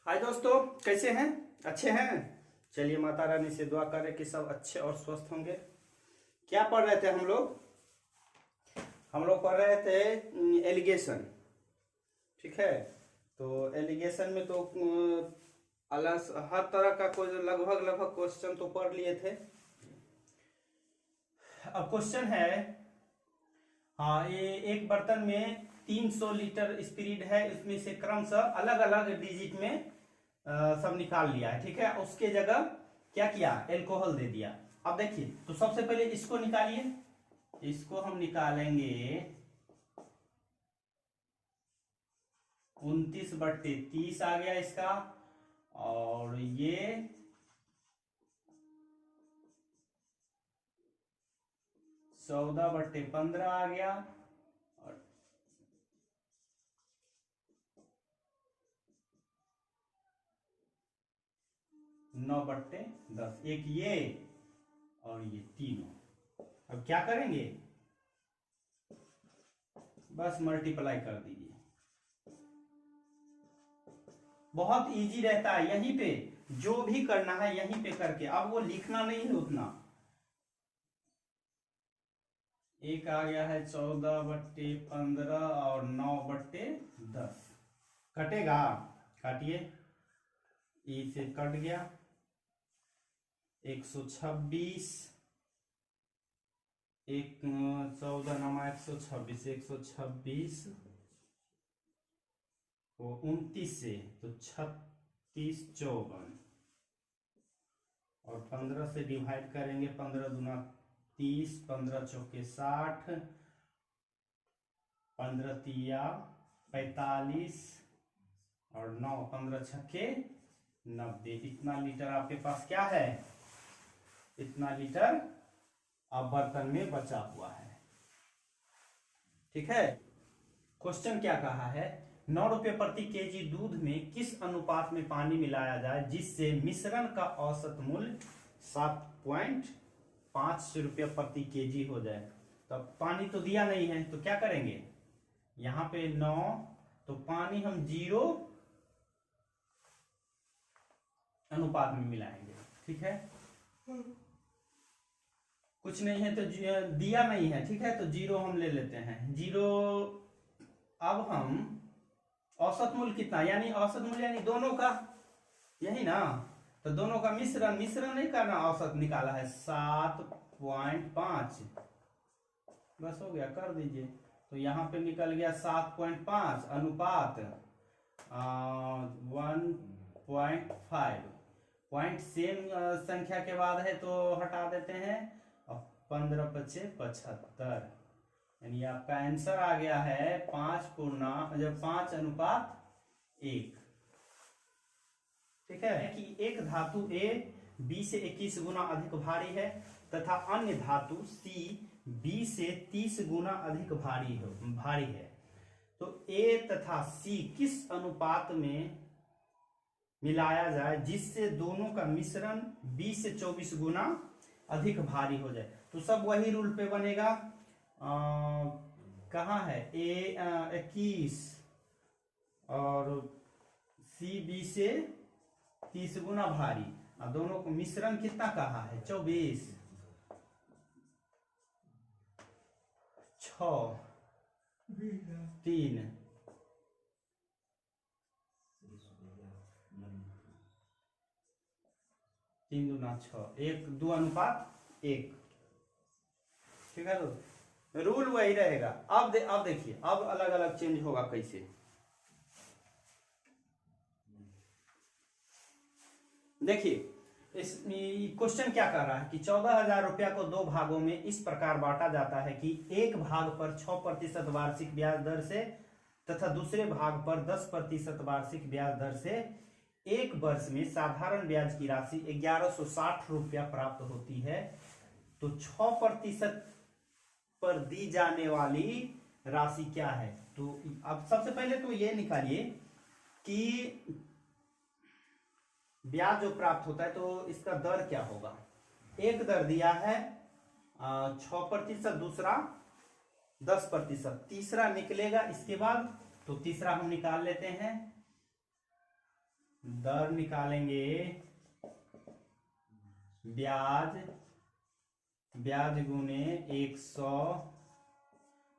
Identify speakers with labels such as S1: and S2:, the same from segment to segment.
S1: हाय दोस्तों, कैसे हैं? अच्छे हैं। चलिए माता रानी से दुआ करें कि सब अच्छे और स्वस्थ होंगे। क्या पढ़ रहे थे हम लोग पढ़ रहे थे एलिगेशन। ठीक है, तो एलिगेशन में तो अलग हर तरह का कोई लगभग क्वेश्चन तो पढ़ लिए थे। अब क्वेश्चन है, हाँ, ये एक बर्तन में 300 लीटर स्पिरिट है, इसमें से क्रमशः अलग अलग डिजिट में सब निकाल लिया है। ठीक है, उसके जगह क्या किया, एल्कोहल दे दिया। अब देखिए, तो सबसे पहले इसको निकालिए। इसको हम निकालेंगे 29/30 आ गया इसका, और ये 14/15 आ गया, और 9/10। एक ये और ये तीनों। अब क्या करेंगे, बस मल्टीप्लाई कर दीजिए। बहुत इजी रहता है, यहीं पे जो भी करना है यहीं पे करके, अब वो लिखना नहीं है उतना। एक आ गया है 14/15 और 9/10। कटेगा, काटिए। ई से कट गया, 126। एक 14 नमा 126, 126 वो 29 से, तो 36 54, और 15 से डिवाइड करेंगे। 15 दूना 30, 15 चौके 60, 15 तिया 45, और 9 15 छक्के 90। इतना लीटर आपके पास क्या है, इतना लीटर अब बर्तन में बचा हुआ है। ठीक है, क्वेश्चन क्या कहा है, 9 रुपये प्रति केजी दूध में किस अनुपात में पानी मिलाया जाए जिससे मिश्रण का औसत मूल्य 7.5 रुपये प्रति केजी हो जाए। तो पानी तो दिया नहीं है, तो क्या करेंगे, यहां पे 9, तो पानी हम 0 अनुपात में मिलाएंगे। ठीक है, कुछ नहीं है तो दिया नहीं है। ठीक है, तो 0 हम ले लेते हैं, 0। अब हम औसत मूल्य कितना, यानी औसत मूल्य यानी दोनों का, यही ना, तो दोनों का मिश्रण नहीं करना, औसत निकाला है 7.5। बस हो गया, कर दीजिए। तो यहां पे निकल गया 7.5 अनुपात 1.5। पॉइंट सेम संख्या के बाद है तो हटा देते हैं, और 15×5 = 75, यानी आपका आंसर आ गया है 5:5:1। ठीक है, कि एक धातु A B से 21 गुना अधिक भारी है तथा अन्य धातु C B से 30 गुना अधिक भारी है, तो A तथा C किस अनुपात में मिलाया जाए जिससे दोनों का मिश्रण 20 से 24 गुना अधिक भारी हो जाए। तो सब वही रूल पे बनेगा। कहाँ है A 21 और C B से 30 गुना भारी, और दोनों को मिश्रण कितना कहा है, 24, 6, 3, 3 दूना 6, 1:2:1। ठीक है, तो रूल वही रहेगा। अब देखिए, अब अलग अलग चेंज होगा कैसे। देखिए, इस क्वेश्चन क्या कर रहा है कि 14,000 रुपया को 2 भागों में इस प्रकार बांटा जाता है कि एक भाग पर 6% वार्षिक ब्याज दर से तथा दूसरे भाग पर 10% वार्षिक ब्याज दर से एक वर्ष में साधारण ब्याज की राशि 1160 रुपया प्राप्त होती है। तो 6% पर दी जाने वाली राशि क्या है। तो अब सबसे पहले तो ये निकालिए कि ब्याज जो प्राप्त होता है तो इसका दर क्या होगा। एक दर दिया है 6%, दूसरा 10%, तीसरा निकलेगा इसके बाद। तो तीसरा हम निकाल लेते हैं, दर निकालेंगे ब्याज गुने 100,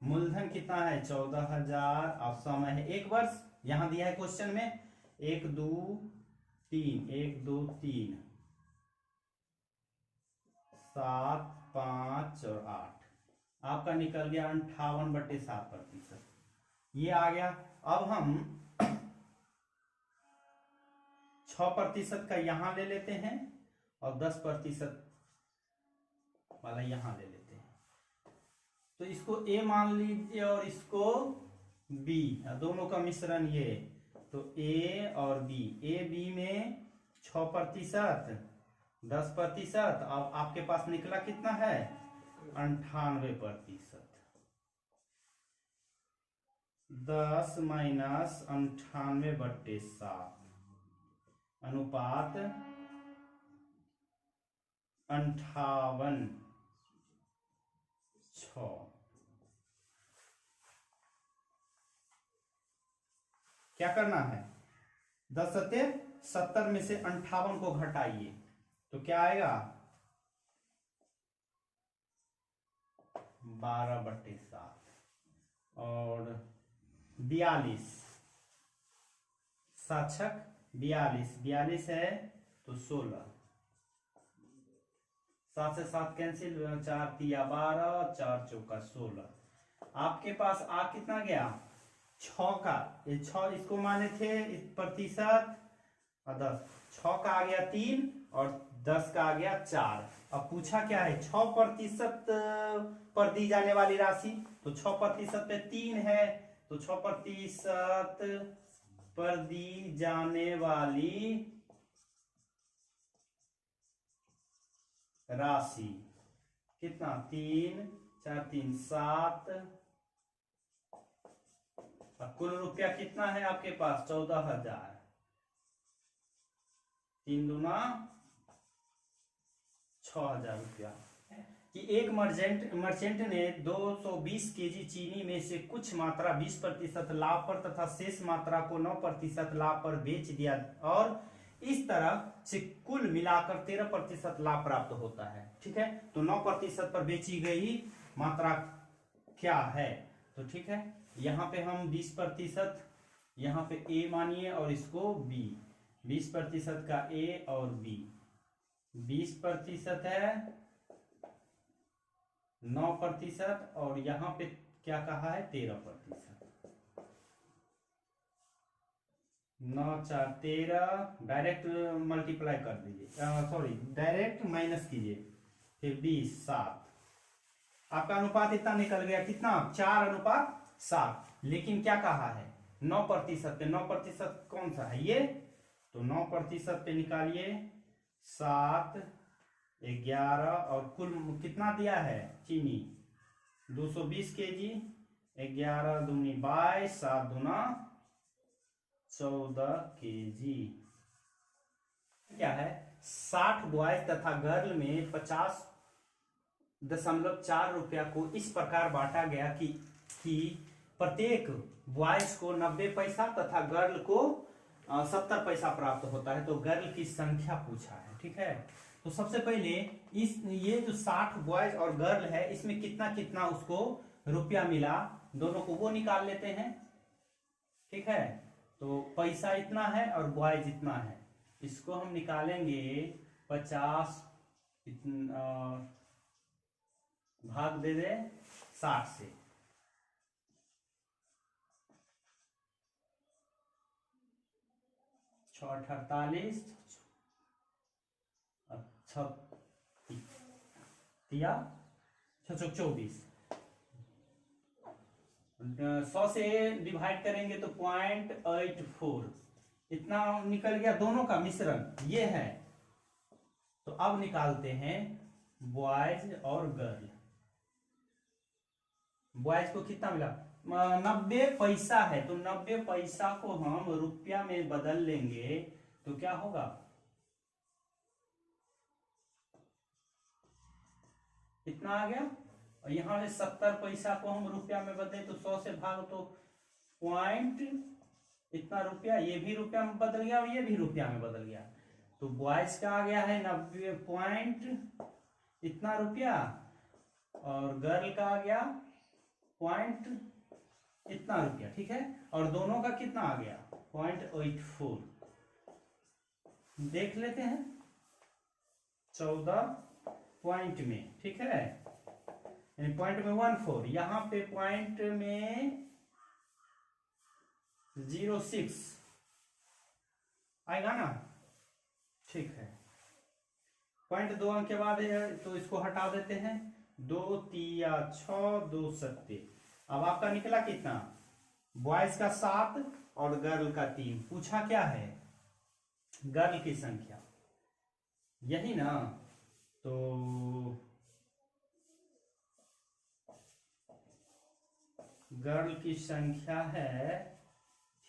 S1: मूलधन कितना है 14,000, अब समय है 1 वर्ष। यहां दिया है क्वेश्चन में 1 2 3 1 2 3 7 5 और 8, आपका निकल गया 58/7%। ये आ गया। अब हम 6% का यहां ले लेते हैं और 10% वाला यहां ले लेते हैं। तो इसको A मान लीजिए और इसको B, दोनों का मिश्रण ये। तो A और B, A B में 6%, 10%। अब आपके पास निकला कितना है 98%। 10 - 98/7 अनुपात 58/6। क्या करना है 10 सत्ते 70 में से 58 को घटाइए तो क्या आएगा 12/7 और 42 साक्षक 42 है तो 16, 7 से 7 कैंसिल, 4 तिया 12, 4 चौका 16। आपके पास आ कितना गया 6 का, ये 6 इसको माने थे इस प्रतिशत और 10, 6 का आ गया 3 और 10 का आ गया 4। अब पूछा क्या है 6% पर दी जाने वाली राशि, तो 6% पे 3 है, तो 6% पर दी जाने वाली राशि कितना 3 4 3 7, कुल रुपया कितना है आपके पास 14,000, 3 दूना 6,000 रुपया। कि एक मर्चेंट ने 220 केजी चीनी में से कुछ मात्रा 20% लाभ पर तथा शेष मात्रा को 9% लाभ पर बेच दिया और इस तरह से कुल मिलाकर 13% लाभ प्राप्त होता है। ठीक है, तो 9% पर बेची गई मात्रा क्या है, तो ठीक है यहां पे हम 20%, यहां पे A मानिए और इसको B, 20% का A और B, 20% है 9% और यहां पे क्या कहा है 13%। 9 4 13, डायरेक्ट मल्टीप्लाई कर दीजिए, सॉरी डायरेक्ट माइनस कीजिए, फिर 20 7, आपका अनुपात इतना निकल गया कितना 4/7। लेकिन क्या कहा है 9% पे, 9% कौन सा है ये, तो 9% पे निकालिए 7 11 और कुल कितना दिया है चीनी 220 केजी, 11 दूनी 22, 7 दूना 14 केजी। क्या है 60 बॉयज तथा गर्ल में 50.4 रुपया को इस प्रकार बांटा गया कि प्रत्येक बॉयज को 90 पैसा तथा गर्ल को 70 पैसा प्राप्त होता है। तो गर्ल की संख्या पूछा है। ठीक है, तो सबसे पहले ये जो 60 बॉयज और गर्ल है इसमें कितना कितना उसको रुपया मिला, दोनों को वो निकाल लेते हैं। ठीक है, तो पैसा इतना है और बॉयज इतना है, इसको हम निकालेंगे 50 भाग दे दे 60 से, छ 48 तिया 24, 100 से डिवाइड करेंगे तो 0.84, इतना निकल गया दोनों का मिश्रण ये है। तो अब निकालते हैं बॉयज और गर्ल। बॉयज को कितना मिला 90 पैसा है, तो 90 पैसा को हम रुपया में बदल लेंगे तो क्या होगा कितना आ गया, और यहां से 70 पैसा को हम रुपया में बदले तो 100 से भाग तो 0.84 इतना रुपया, ये भी रुपया में बदल गया और ये भी रुपया में बदल गया। तो बॉयज का आ गया है 90 पॉइंट इतना रुपया, और गर्ल का आ गया पॉइंट इतना रुपया, ठीक है। और दोनों का कितना आ गया 0.84। देख लेते हैं 14 पॉइंट में, ठीक है, यानी पॉइंट में 14, यहां पे पॉइंट में 06 आएगा ना, ठीक है। पॉइंट 2 अंक के बाद है तो इसको हटा देते हैं, 2 तिया 6 2 सत्ते। अब आपका निकला कितना, बॉयज का 7 और गर्ल का 3। पूछा क्या है, गर्ल की संख्या, यही ना। तो गर्ल की संख्या है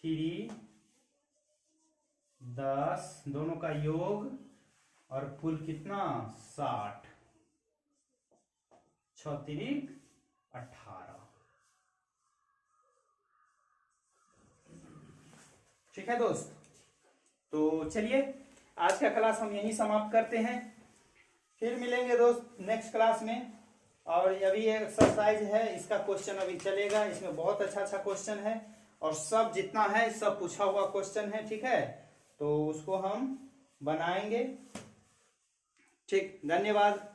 S1: 3 10, दोनों का योग और कुल कितना 60, 6 तिरिक 18, ठीक है दोस्त। तो चलिए आज का क्लास हम यहीं समाप्त करते हैं, फिर मिलेंगे दोस्त नेक्स्ट क्लास में। और अभी ये एक्सरसाइज है, इसका क्वेश्चन अभी चलेगा, इसमें बहुत अच्छा अच्छा क्वेश्चन है और सब जितना है सब पूछा हुआ क्वेश्चन है, ठीक है। तो उसको हम बनाएंगे, ठीक। धन्यवाद।